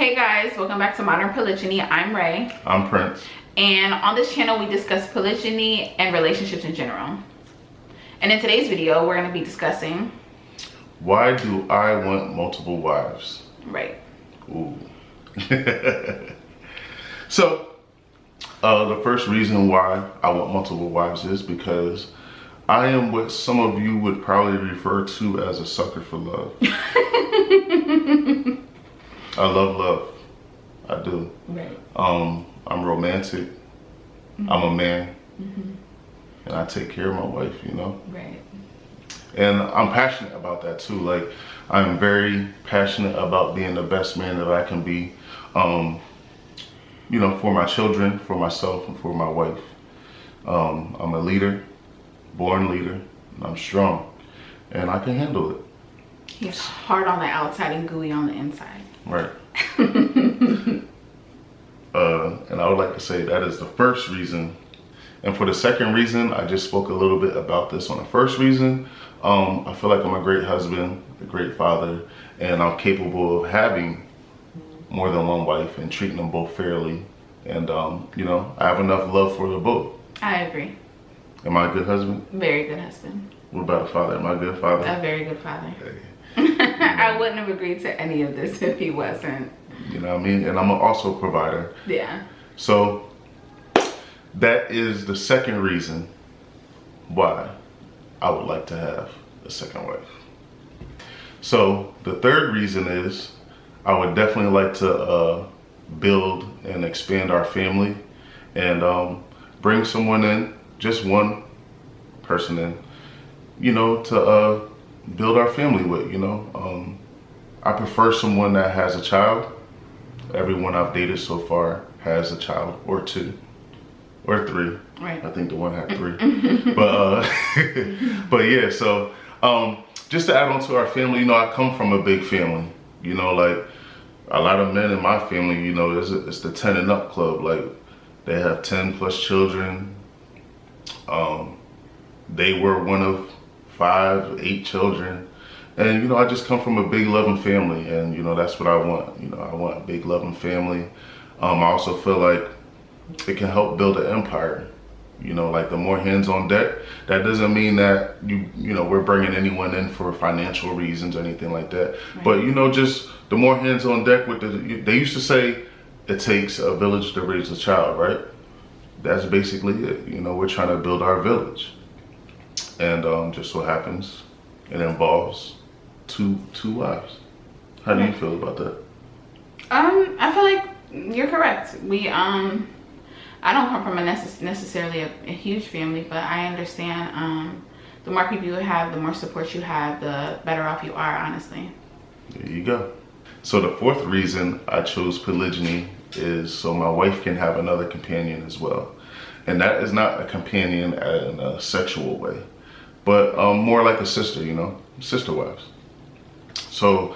Hey guys, welcome back to Modern Polygyny. I'm Ray. I'm Prince. And on this channel we discuss polygyny and relationships in general. And in today's video we're going to be discussing, why do I want multiple wives? Right. Ooh. So, the first reason why I want multiple wives is because I am what some of you would probably refer to as a sucker for love. I love love. I do. Right. I'm romantic. Mm-hmm. I'm a man. Mm-hmm. And I take care of my wife, you know? Right. And I'm passionate about that too. Like, I'm very passionate about being the best man that I can be, you know, for my children, for myself, and for my wife. I'm a leader, born leader, and I'm strong, and I can handle it. He's hard on the outside and gooey on the inside. Right. And I would like to say that is the first reason. And for the second reason, I just spoke a little bit about this on the first reason. I feel like I'm a great husband, a great father, and I'm capable of having more than one wife and treating them both fairly. And, you know, I have enough love for them both. I agree. Am I a good husband? Very good husband. What about a father? Am I a good father? A very good father. Hey. I wouldn't have agreed to any of this if he wasn't. You know what I mean? And I'm also a provider. Yeah. So that is the second reason why I would like to have a second wife. So the third reason is I would definitely like to build and expand our family and bring someone in, just one person in, you know, to build our family with, you know. I prefer someone that has a child. Everyone I've dated so far has a child or two or three. Right. I think the one had three. But but yeah, so just to add on to our family, you know, I come from a big family. You know, like a lot of men in my family, you know, it's the 10 and up club. Like they have 10 plus children. They were one of 5, 8 children. And, you know, I just come from a big loving family, and, you know, that's what I want. You know, I want a big loving family. I also feel like it can help build an empire. You know, like the more hands on deck, that doesn't mean that, you know, we're bringing anyone in for financial reasons or anything like that. Right. But, you know, just the more hands on deck with they used to say it takes a village to raise a child, right? That's basically it. You know, we're trying to build our village. And just so happens it involves two wives. How do you feel about that? I feel like you're correct. I don't come from necessarily a huge family, but I understand the more people you have, the more support you have, the better off you are, honestly. There you go. So the fourth reason I chose polygyny is so my wife can have another companion as well. And that is not a companion in a sexual way, but more like a sister, you know, sister wives. So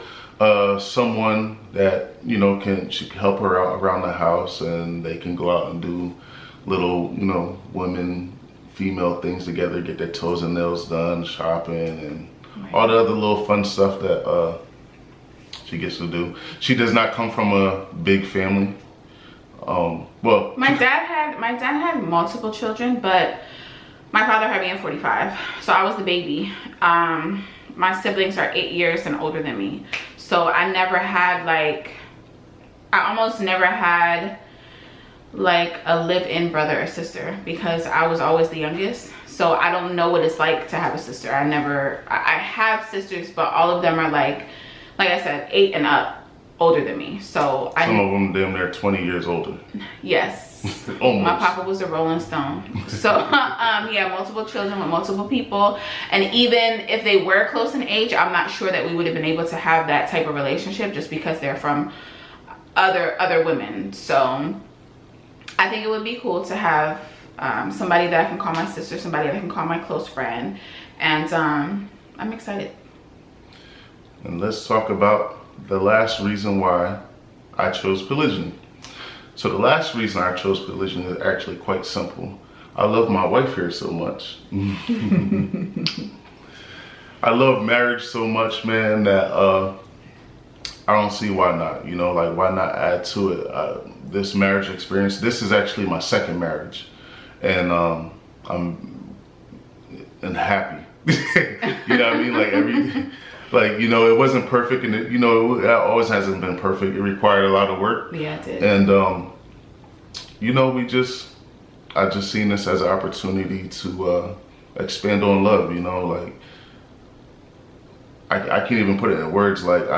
someone that, you know, she can help her out around the house, and they can go out and do little, you know, female things together, get their toes and nails done, shopping, and all the other little fun stuff that she gets to do. She does not come from a big family. Well, my dad had multiple children, but my father had me at 45, so I was the baby. My siblings are 8 years and older than me, so I almost never had like a live-in brother or sister because I was always the youngest. So I don't know what it's like to have a sister. I have sisters, but all of them are like I said, 8 and up, older than me. So some of them damn near 20 years older. Yes. Almost. My papa was a Rolling Stone. So he had multiple children with multiple people, and even if they were close in age, I'm not sure that we would have been able to have that type of relationship just because they're from other women. So I think it would be cool to have somebody that I can call my sister, somebody that I can call my close friend, and I'm excited. And let's talk about the last reason why I chose polygyny. So the last reason I chose polygyny is actually quite simple. I love my wife here so much. I love marriage so much, man, that I don't see why not. You know, like why not add to it? This marriage experience. This is actually my second marriage, and I'm happy. You know what I mean? Like you know, it wasn't perfect, and you know, it always hasn't been perfect. It required a lot of work. Yeah, it did. And you know, I just seen this as an opportunity to expand on love. You know, like I can't even put it in words. Like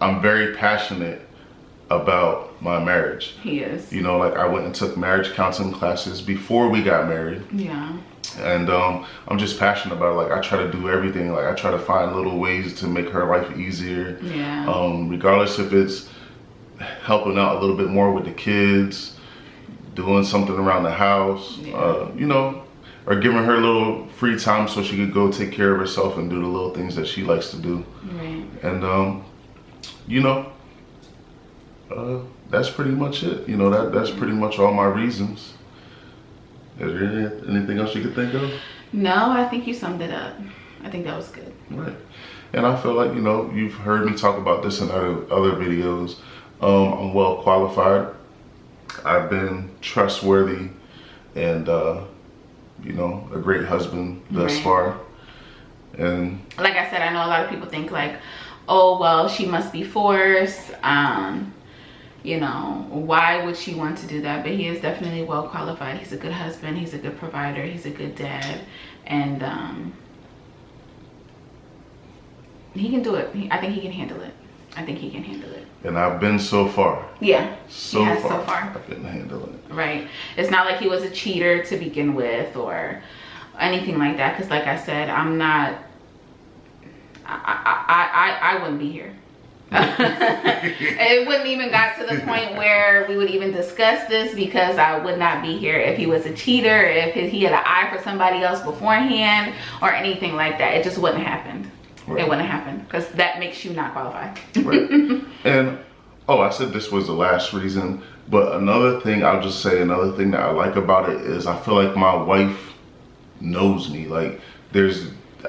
I'm very passionate about my marriage. He is. You know, like I went and took marriage counseling classes before we got married. Yeah. And I'm just passionate about it. Like I try to do everything. Like I try to find little ways to make her life easier. Yeah. Regardless if it's helping out a little bit more with the kids, doing something around the house, Yeah. you know, or giving her a little free time so she could go take care of herself and do the little things that she likes to do. Right. And you know, that's pretty much it. You know, that's pretty much all my reasons. Is there anything else you could think of? No, I think you summed it up. I think that was good. Right. And I feel like, you know, you've heard me talk about this in other videos. I'm well qualified. I've been trustworthy and, you know, a great husband thus Right. far. And like I said, I know a lot of people think like, oh, well, she must be forced. You know, why would she want to do that? But he is definitely well qualified. He's a good husband. He's a good provider. He's a good dad. And he can do it. I think he can handle it. I think he can handle it. And I've been so far. Yeah. So he has far. So far. I couldn't handle it. Right. It's not like he was a cheater to begin with or anything like that. Because like I said, I'm not... I wouldn't be here. It wouldn't even got to the point where we would even discuss this, because I would not be here if he was a cheater, if he had an eye for somebody else beforehand or anything like that. It just wouldn't have happened. Right. It wouldn't happen, because that makes you not qualified. Right. And I said this was the last reason, but another thing that I like about it is I feel like my wife knows me. Like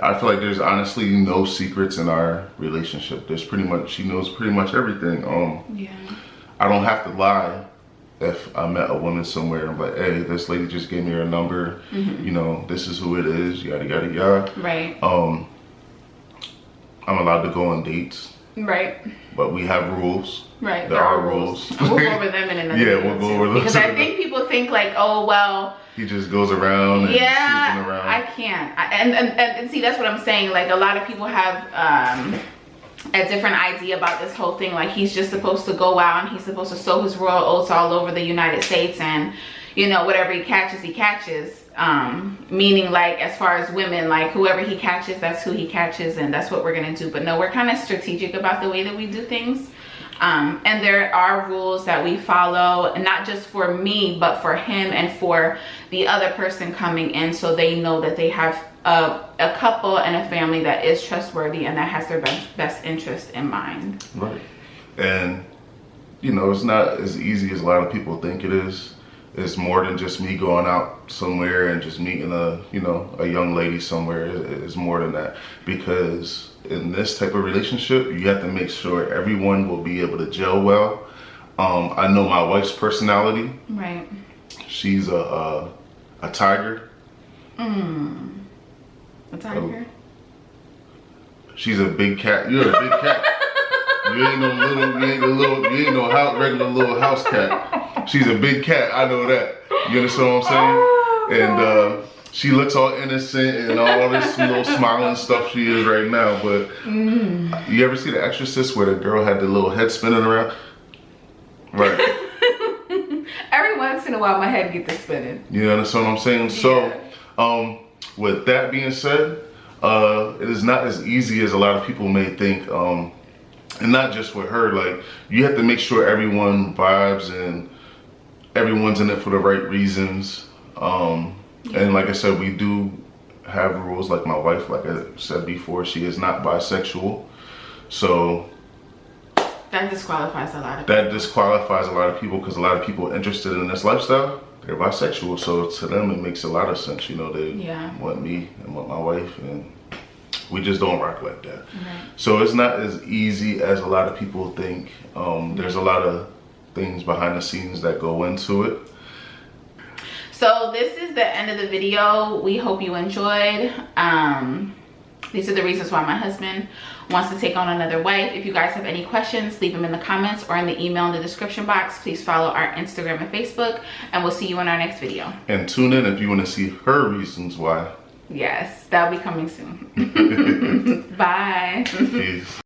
I feel like there's honestly no secrets in our relationship. She knows pretty much everything. Yeah. I don't have to lie if I met a woman somewhere and I'm like, hey, this lady just gave me her number. Mm-hmm. You know, this is who it is, yada, yada, yada. Right. I'm allowed to go on dates. Right. But we have rules. Right. There are rules. We'll go over them in another Yeah, video we'll go too. over those. Because I think people think like, oh, well, he just goes around and sneaking around. I can't. And see, that's what I'm saying. Like, a lot of people have a different idea about this whole thing. Like, he's just supposed to go out and he's supposed to sow his royal oats all over the United States, and, you know, whatever he catches, he catches. Meaning, like, as far as women, like, whoever he catches, that's who he catches, and that's what we're gonna do. But no, we're kind of strategic about the way that we do things. And there are rules that we follow, not just for me, but for him and for the other person coming in, so they know that they have a couple and a family that is trustworthy and that has their best interest in mind. Right. And, you know, it's not as easy as a lot of people think it is. It's more than just me going out somewhere and just meeting a young lady somewhere. It's more than that, because in this type of relationship, you have to make sure everyone will be able to gel well. I know my wife's personality. Right. She's a tiger. A tiger? She's a big cat. You're a big cat. You ain't no regular little house cat. She's a big cat. I know that. You understand what I'm saying? Oh, and she looks all innocent and all this little smiling stuff she is right now. But you ever see The Exorcist where the girl had the little head spinning around? Right. Every once in a while, my head gets to spinning. You understand what I'm saying? Yeah. So, with that being said, it is not as easy as a lot of people may think. And not just with her, like, you have to make sure everyone vibes and everyone's in it for the right reasons. And like I said, we do have rules. Like my wife, like I said before, she is not bisexual. So that disqualifies a lot of people. That disqualifies a lot of people, because a lot of people interested in this lifestyle, they're bisexual. So to them, it makes a lot of sense. You know, they want me and want my wife, and We just don't rock like that. Right. So it's not as easy as a lot of people think. There's a lot of things behind the scenes that go into it. So this is the end of the video. We hope you enjoyed. These are the reasons why my husband wants to take on another wife. If you guys have any questions, leave them in the comments or in the email in the description box. Please follow our Instagram and Facebook, and we'll see you in our next video. And tune in if you want to see her reasons why. Yes, that'll be coming soon. Bye. Peace.